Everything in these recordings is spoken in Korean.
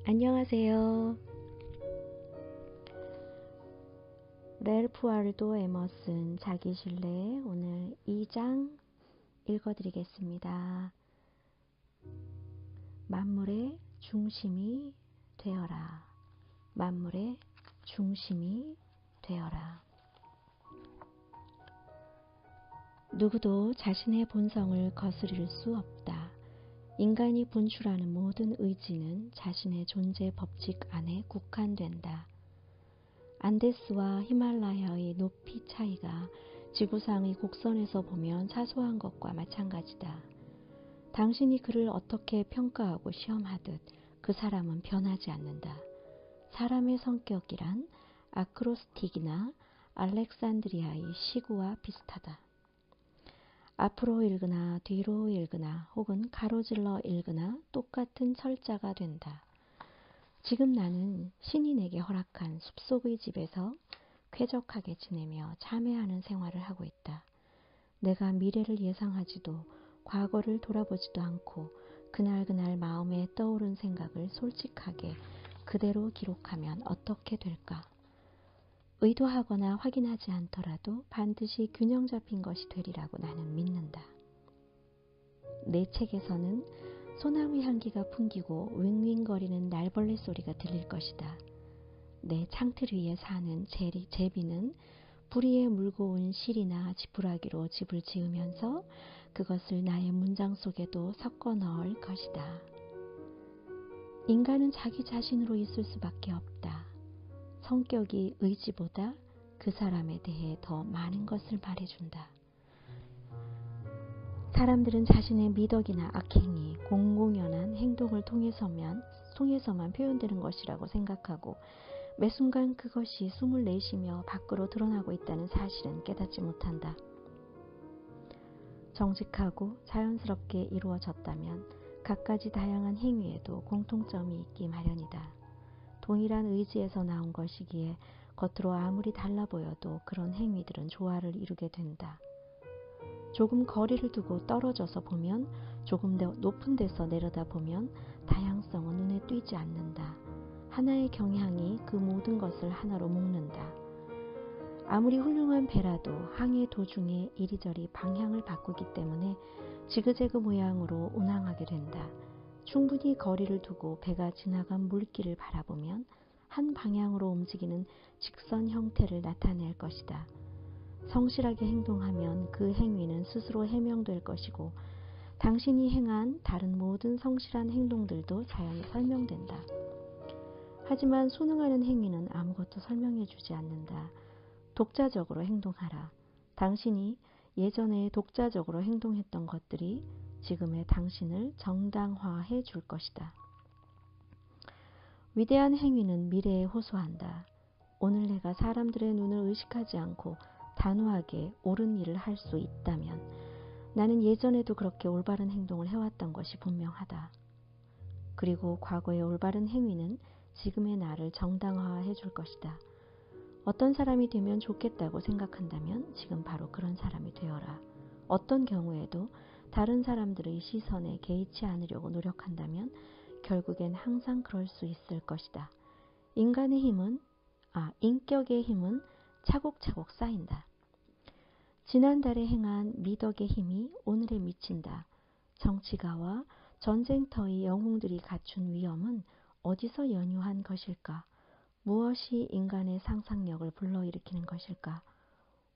안녕하세요. 랠프 월도 에머슨 자기실내 오늘 2장 읽어드리겠습니다. 만물의 중심이 되어라. 만물의 중심이 되어라. 누구도 자신의 본성을 거스릴 수 없다. 인간이 분출하는 모든 의지는 자신의 존재 법칙 안에 국한된다. 안데스와 히말라야의 높이 차이가 지구상의 곡선에서 보면 사소한 것과 마찬가지다. 당신이 그를 어떻게 평가하고 시험하듯 그 사람은 변하지 않는다. 사람의 성격이란 아크로스틱이나 알렉산드리아의 시구와 비슷하다. 앞으로 읽으나 뒤로 읽으나 혹은 가로질러 읽으나 똑같은 철자가 된다. 지금 나는 신이 내게 허락한 숲속의 집에서 쾌적하게 지내며 참회하는 생활을 하고 있다. 내가 미래를 예상하지도 과거를 돌아보지도 않고 그날 마음에 떠오른 생각을 솔직하게 그대로 기록하면 어떻게 될까? 의도하거나 확인하지 않더라도 반드시 균형 잡힌 것이 되리라고 나는 믿는다. 내 책에서는 소나무 향기가 풍기고 윙윙거리는 날벌레 소리가 들릴 것이다. 내 창틀 위에 사는 제비는 부리에 물고 온 실이나 지푸라기로 집을 지으면서 그것을 나의 문장 속에도 섞어 넣을 것이다. 인간은 자기 자신으로 있을 수밖에 없다. 성격이 의지보다 그 사람에 대해 더 많은 것을 말해준다. 사람들은 자신의 미덕이나 악행이 공공연한 행동을 통해서만 표현되는 것이라고 생각하고 매 순간 그것이 숨을 내쉬며 밖으로 드러나고 있다는 사실은 깨닫지 못한다. 정직하고 자연스럽게 이루어졌다면 갖가지 다양한 행위에도 공통점이 있기 마련이다. 동일한 의지에서 나온 것이기에 겉으로 아무리 달라 보여도 그런 행위들은 조화를 이루게 된다. 조금 거리를 두고 떨어져서 보면, 조금 더 높은 데서 내려다보면 다양성은 눈에 띄지 않는다. 하나의 경향이 그 모든 것을 하나로 묶는다. 아무리 훌륭한 배라도 항해 도중에 이리저리 방향을 바꾸기 때문에 지그재그 모양으로 운항하게 된다. 충분히 거리를 두고 배가 지나간 물길을 바라보면 한 방향으로 움직이는 직선 형태를 나타낼 것이다. 성실하게 행동하면 그 행위는 스스로 해명될 것이고 당신이 행한 다른 모든 성실한 행동들도 자연히 설명된다. 하지만 순응하는 행위는 아무것도 설명해 주지 않는다. 독자적으로 행동하라. 당신이 예전에 독자적으로 행동했던 것들이 지금의 당신을 정당화해 줄 것이다. 위대한 행위는 미래에 호소한다. 오늘 내가 사람들의 눈을 의식하지 않고 단호하게 옳은 일을 할 수 있다면 나는 예전에도 그렇게 올바른 행동을 해왔던 것이 분명하다. 그리고 과거의 올바른 행위는 지금의 나를 정당화해 줄 것이다. 어떤 사람이 되면 좋겠다고 생각한다면 지금 바로 그런 사람이 되어라. 어떤 경우에도 다른 사람들의 시선에 개의치 않으려고 노력한다면 결국엔 항상 그럴 수 있을 것이다. 인격의 힘은 차곡차곡 쌓인다. 지난달에 행한 미덕의 힘이 오늘에 미친다. 정치가와 전쟁터의 영웅들이 갖춘 위엄은 어디서 연유한 것일까? 무엇이 인간의 상상력을 불러일으키는 것일까?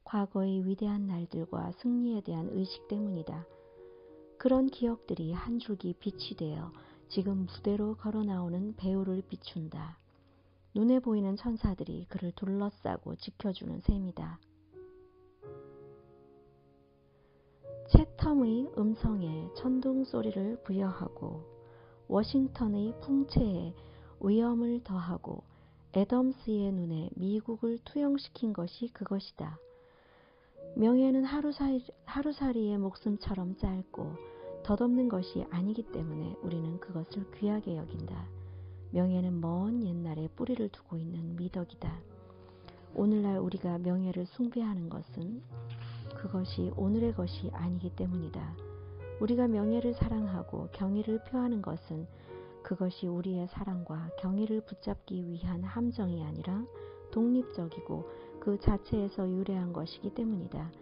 과거의 위대한 날들과 승리에 대한 의식 때문이다. 그런 기억들이 한 줄기 빛이 되어 지금 무대로 걸어나오는 배우를 비춘다. 눈에 보이는 천사들이 그를 둘러싸고 지켜주는 셈이다. 채텀의 음성에 천둥 소리를 부여하고 워싱턴의 풍채에 위엄을 더하고 애덤스의 눈에 미국을 투영시킨 것이 그것이다. 명예는 하루살이의 목숨처럼 짧고 덧없는 것이 아니기 때문에 우리는 그것을 귀하게 여긴다. 명예는 먼 옛날에 뿌리를 두고 있는 미덕이다. 오늘날 우리가 명예를 숭배하는 것은 그것이 오늘의 것이 아니기 때문이다. 우리가 명예를 사랑하고 경의를 표하는 것은 그것이 우리의 사랑과 경의를 붙잡기 위한 함정이 아니라 독립적이고 그 자체에서 유래한 것이기 때문이다.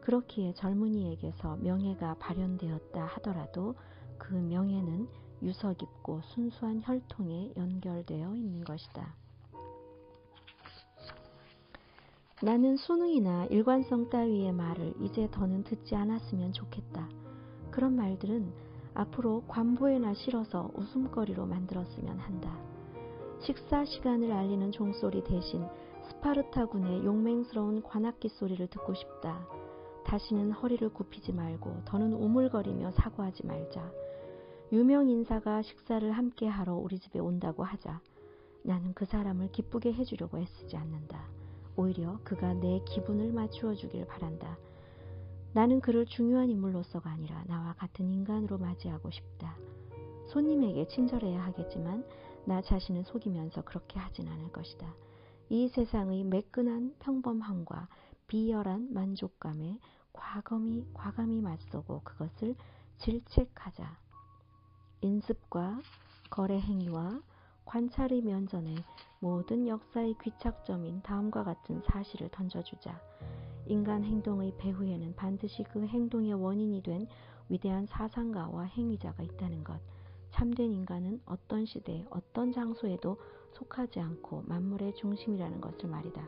그렇기에 젊은이에게서 명예가 발현되었다 하더라도 그 명예는 유서 깊고 순수한 혈통에 연결되어 있는 것이다. 나는 수능이나 일관성 따위의 말을 이제 더는 듣지 않았으면 좋겠다. 그런 말들은 앞으로 관보에나 실어서 웃음거리로 만들었으면 한다. 식사 시간을 알리는 종소리 대신 스파르타군의 용맹스러운 관악기 소리를 듣고 싶다. 다시는 허리를 굽히지 말고 더는 우물거리며 사과하지 말자. 유명 인사가 식사를 함께 하러 우리 집에 온다고 하자. 나는 그 사람을 기쁘게 해주려고 애쓰지 않는다. 오히려 그가 내 기분을 맞추어 주길 바란다. 나는 그를 중요한 인물로서가 아니라 나와 같은 인간으로 맞이하고 싶다. 손님에게 친절해야 하겠지만 나 자신을 속이면서 그렇게 하진 않을 것이다. 이 세상의 매끈한 평범함과 비열한 만족감에 과감히 맞서고 그것을 질책하자. 인습과 거래 행위와 관찰의 면전에 모든 역사의 귀착점인 다음과 같은 사실을 던져주자. 인간 행동의 배후에는 반드시 그 행동의 원인이 된 위대한 사상가와 행위자가 있다는 것. 참된 인간은 어떤 시대, 어떤 장소에도 속하지 않고 만물의 중심이라는 것을 말이다.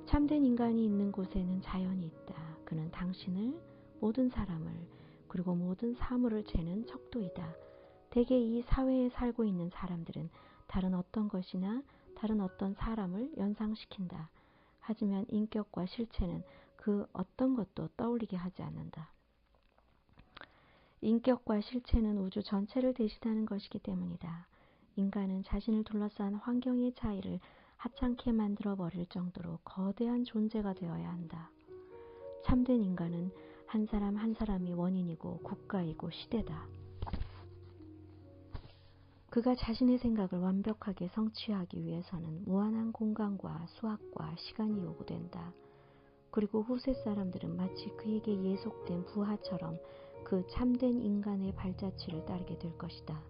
참된 인간이 있는 곳에는 자연이 있다. 그는 당신을, 모든 사람을, 그리고 모든 사물을 재는 척도이다. 대개 이 사회에 살고 있는 사람들은 다른 어떤 것이나 다른 어떤 사람을 연상시킨다. 하지만 인격과 실체는 그 어떤 것도 떠올리게 하지 않는다. 인격과 실체는 우주 전체를 대신하는 것이기 때문이다. 인간은 자신을 둘러싼 환경의 차이를 하찮게 만들어버릴 정도로 거대한 존재가 되어야 한다. 참된 인간은 한 사람 한 사람이 원인이고 국가이고 시대다. 그가 자신의 생각을 완벽하게 성취하기 위해서는 무한한 공간과 수학과 시간이 요구된다. 그리고 후세 사람들은 마치 그에게 예속된 부하처럼 그 참된 인간의 발자취를 따르게 될 것이다.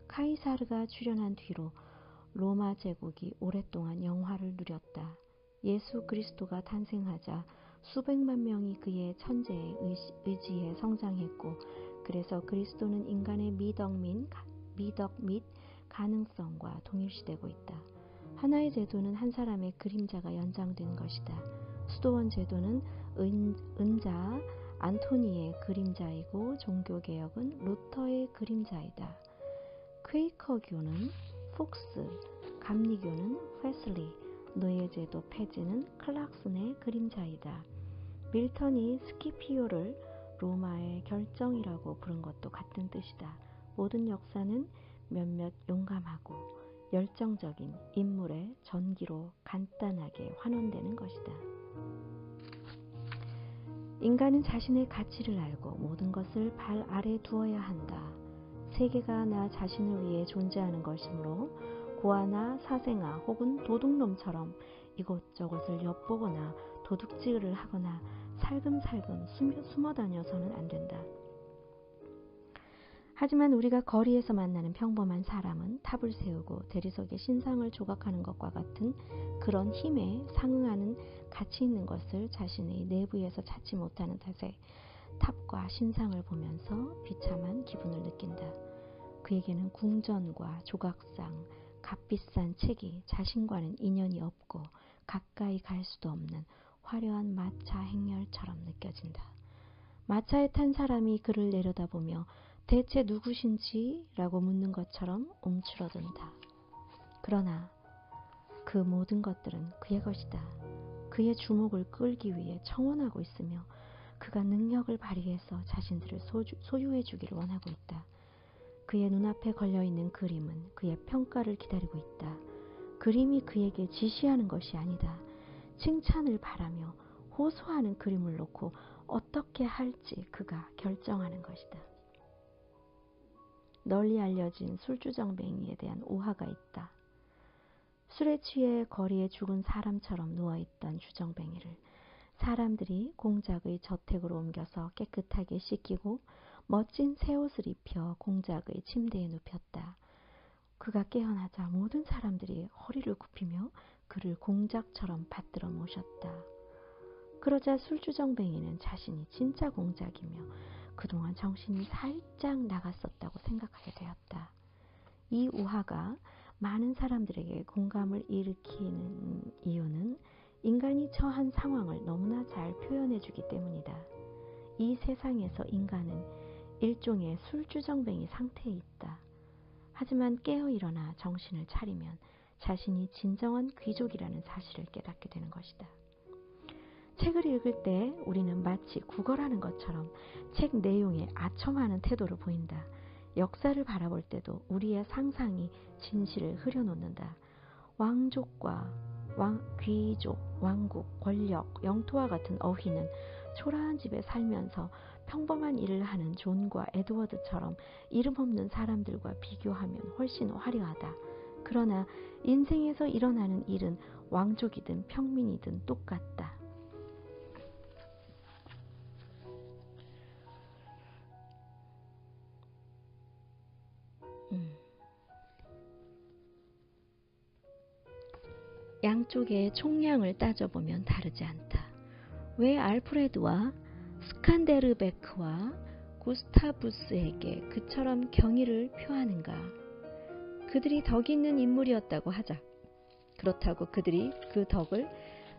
카이사르가 출현한 뒤로 로마 제국이 오랫동안 영화를 누렸다. 예수 그리스도가 탄생하자 수백만 명이 그의 천재에 의지해 성장했고, 그래서 그리스도는 인간의 미덕 및 가능성과 동일시되고 있다. 하나의 제도는 한 사람의 그림자가 연장된 것이다. 수도원 제도는 은자 안토니의 그림자이고 종교개혁은 루터의 그림자이다. 퀘이커교는 폭스, 감리교는 웨슬리, 노예제도 폐지는 클락슨의 그림자이다. 밀턴이 스키피오를 로마의 결정이라고 부른 것도 같은 뜻이다. 모든 역사는 몇몇 용감하고 열정적인 인물의 전기로 간단하게 환원되는 것이다. 인간은 자신의 가치를 알고 모든 것을 발 아래 두어야 한다. 세계가 나 자신을 위해 존재하는 것이므로 고아나 사생아 혹은 도둑놈처럼 이곳저곳을 엿보거나 도둑질을 하거나 살금살금 숨어 다녀서는 안 된다. 하지만 우리가 거리에서 만나는 평범한 사람은 탑을 세우고 대리석에 신상을 조각하는 것과 같은 그런 힘에 상응하는 가치 있는 것을 자신의 내부에서 찾지 못하는 탓에 탑과 신상을 보면서 비참한 기분을 느낀다. 그에게는 궁전과 조각상, 값비싼 책이 자신과는 인연이 없고 가까이 갈 수도 없는 화려한 마차 행렬처럼 느껴진다. 마차에 탄 사람이 그를 내려다보며 대체 누구신지? 라고 묻는 것처럼 움츠러든다. 그러나 그 모든 것들은 그의 것이다. 그의 주목을 끌기 위해 청원하고 있으며 그가 능력을 발휘해서 자신들을 소유해 주기를 원하고 있다. 그의 눈앞에 걸려있는 그림은 그의 평가를 기다리고 있다. 그림이 그에게 지시하는 것이 아니다. 칭찬을 바라며 호소하는 그림을 놓고 어떻게 할지 그가 결정하는 것이다. 널리 알려진 술주정뱅이에 대한 오화가 있다. 술에 취해 거리에 죽은 사람처럼 누워있던 주정뱅이를 사람들이 공작의 저택으로 옮겨서 깨끗하게 씻기고 멋진 새 옷을 입혀 공작의 침대에 눕혔다. 그가 깨어나자 모든 사람들이 허리를 굽히며 그를 공작처럼 받들어 모셨다. 그러자 술주정뱅이는 자신이 진짜 공작이며 그동안 정신이 살짝 나갔었다고 생각하게 되었다. 이 우화가 많은 사람들에게 공감을 일으키는 이유는 인간이 처한 상황을 너무나 잘 표현해주기 때문이다. 이 세상에서 인간은 일종의 술주정뱅이 상태에 있다. 하지만 깨어 일어나 정신을 차리면 자신이 진정한 귀족이라는 사실을 깨닫게 되는 것이다. 책을 읽을 때 우리는 마치 구걸하는 것처럼 책 내용에 아첨하는 태도를 보인다. 역사를 바라볼 때도 우리의 상상이 진실을 흐려놓는다. 왕족과 귀족, 왕국, 권력, 영토와 같은 어휘는 초라한 집에 살면서 평범한 일을 하는 존과 에드워드처럼 이름 없는 사람들과 비교하면 훨씬 화려하다. 그러나 인생에서 일어나는 일은 왕족이든 평민이든 똑같다. 양쪽의 총량을 따져보면 다르지 않다. 왜 알프레드와 스칸데르베크와 구스타부스에게 그처럼 경의를 표하는가? 그들이 덕 있는 인물이었다고 하자. 그렇다고 그들이 그 덕을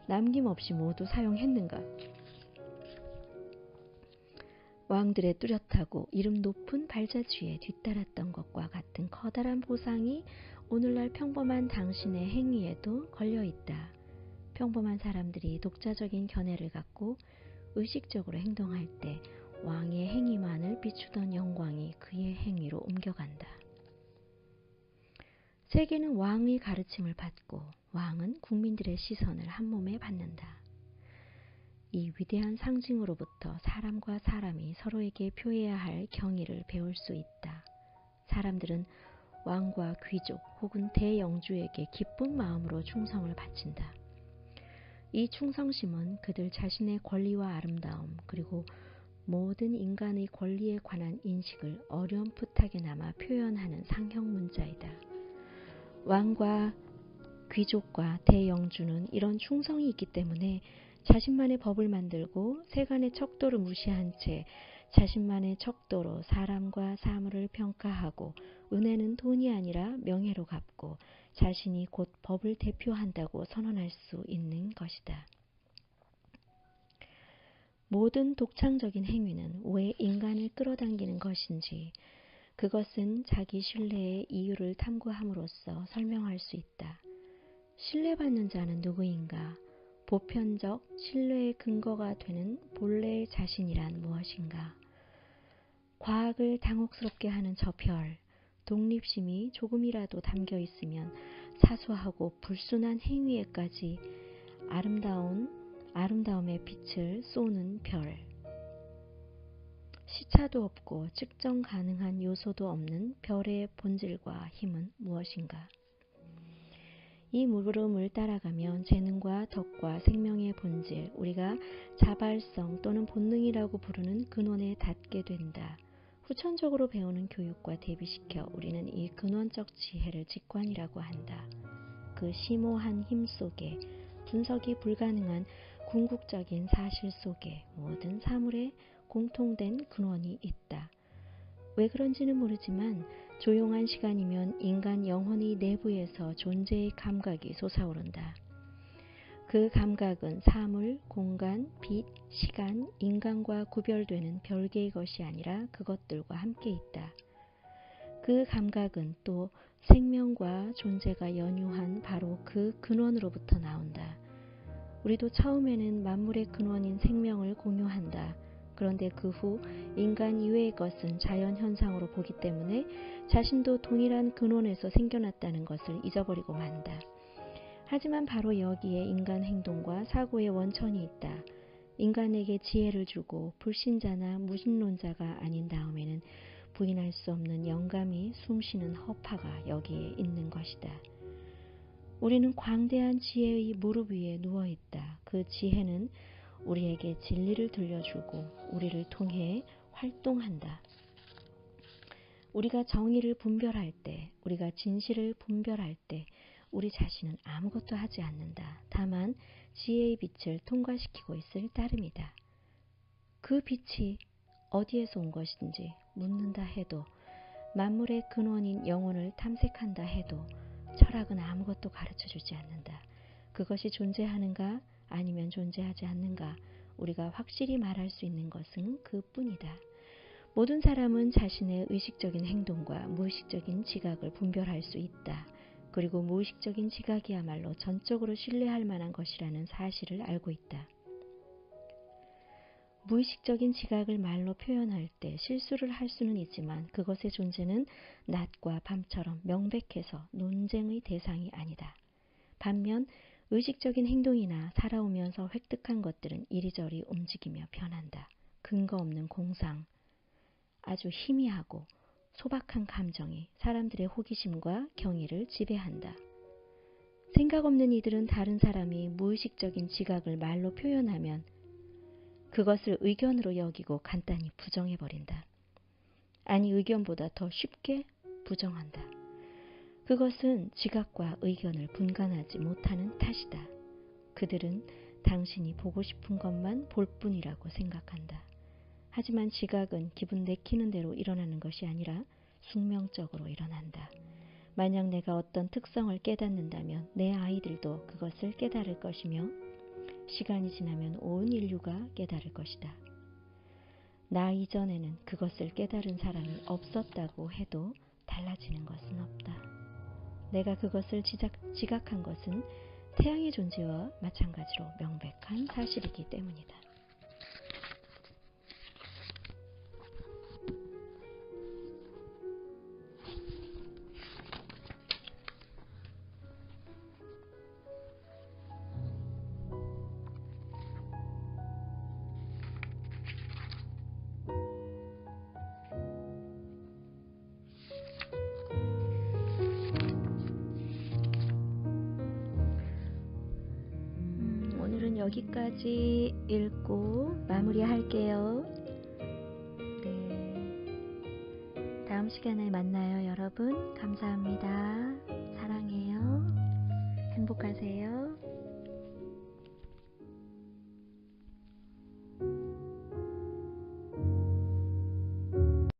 남김없이 모두 사용했는가? 왕들의 뚜렷하고 이름 높은 발자취에 뒤따랐던 것과 같은 커다란 보상이 오늘날 평범한 당신의 행위에도 걸려있다. 평범한 사람들이 독자적인 견해를 갖고 의식적으로 행동할 때 왕의 행위만을 비추던 영광이 그의 행위로 옮겨간다. 세계는 왕의 가르침을 받고 왕은 국민들의 시선을 한몸에 받는다. 이 위대한 상징으로부터 사람과 사람이 서로에게 표해야 할 경의를 배울 수 있다. 사람들은 왕과 귀족 혹은 대영주에게 기쁜 마음으로 충성을 바친다. 이 충성심은 그들 자신의 권리와 아름다움 그리고 모든 인간의 권리에 관한 인식을 어렴풋하게나마 표현하는 상형 문자이다. 왕과 귀족과 대영주는 이런 충성이 있기 때문에 자신만의 법을 만들고 세간의 척도를 무시한 채 자신만의 척도로 사람과 사물을 평가하고 은혜는 돈이 아니라 명예로 갚고 자신이 곧 법을 대표한다고 선언할 수 있는 것이다. 모든 독창적인 행위는 왜 인간을 끌어당기는 것인지 그것은 자기 신뢰의 이유를 탐구함으로써 설명할 수 있다. 신뢰받는 자는 누구인가? 보편적 신뢰의 근거가 되는 본래의 자신이란 무엇인가? 과학을 당혹스럽게 하는 저 별, 독립심이 조금이라도 담겨 있으면 사소하고 불순한 행위에까지 아름다움의 빛을 쏘는 별. 시차도 없고 측정 가능한 요소도 없는 별의 본질과 힘은 무엇인가? 이 물음을 따라가면 재능과 덕과 생명의 본질, 우리가 자발성 또는 본능이라고 부르는 근원에 닿게 된다. 후천적으로 배우는 교육과 대비시켜 우리는 이 근원적 지혜를 직관이라고 한다. 그 심오한 힘 속에 분석이 불가능한 궁극적인 사실 속에 모든 사물에 공통된 근원이 있다. 왜 그런지는 모르지만 조용한 시간이면 인간 영혼의 내부에서 존재의 감각이 솟아오른다. 그 감각은 사물, 공간, 빛, 시간, 인간과 구별되는 별개의 것이 아니라 그것들과 함께 있다. 그 감각은 또 생명과 존재가 연유한 바로 그 근원으로부터 나온다. 우리도 처음에는 만물의 근원인 생명을 공유한다. 그런데 그 후 인간 이외의 것은 자연현상으로 보기 때문에 자신도 동일한 근원에서 생겨났다는 것을 잊어버리고 만다. 하지만 바로 여기에 인간 행동과 사고의 원천이 있다. 인간에게 지혜를 주고 불신자나 무신론자가 아닌 다음에는 부인할 수 없는 영감이 숨쉬는 허파가 여기에 있는 것이다. 우리는 광대한 지혜의 무릎 위에 누워있다. 그 지혜는 우리에게 진리를 들려주고 우리를 통해 활동한다. 우리가 정의를 분별할 때, 우리가 진실을 분별할 때 우리 자신은 아무것도 하지 않는다. 다만 지혜의 빛을 통과시키고 있을 따름이다. 그 빛이 어디에서 온 것인지 묻는다 해도, 만물의 근원인 영혼을 탐색한다 해도 철학은 아무것도 가르쳐주지 않는다. 그것이 존재하는가 아니면 존재하지 않는가, 우리가 확실히 말할 수 있는 것은 그뿐이다. 모든 사람은 자신의 의식적인 행동과 무의식적인 지각을 분별할 수 있다. 그리고 무의식적인 지각이야말로 전적으로 신뢰할 만한 것이라는 사실을 알고 있다. 무의식적인 지각을 말로 표현할 때 실수를 할 수는 있지만 그것의 존재는 낮과 밤처럼 명백해서 논쟁의 대상이 아니다. 반면 의식적인 행동이나 살아오면서 획득한 것들은 이리저리 움직이며 변한다. 근거 없는 공상, 아주 희미하고 소박한 감정이 사람들의 호기심과 경의를 지배한다. 생각 없는 이들은 다른 사람이 무의식적인 지각을 말로 표현하면 그것을 의견으로 여기고 간단히 부정해버린다. 아니, 의견보다 더 쉽게 부정한다. 그것은 지각과 의견을 분간하지 못하는 탓이다. 그들은 당신이 보고 싶은 것만 볼 뿐이라고 생각한다. 하지만 지각은 기분 내키는 대로 일어나는 것이 아니라 숙명적으로 일어난다. 만약 내가 어떤 특성을 깨닫는다면 내 아이들도 그것을 깨달을 것이며 시간이 지나면 온 인류가 깨달을 것이다. 나 이전에는 그것을 깨달은 사람이 없었다고 해도 달라지는 것은 없다. 내가 그것을 지각한 것은 태양의 존재와 마찬가지로 명백한 사실이기 때문이다. 오늘은 여기까지 읽고 마무리할게요. 네, 다음 시간에 만나요, 여러분. 감사합니다. 사랑해요. 행복하세요.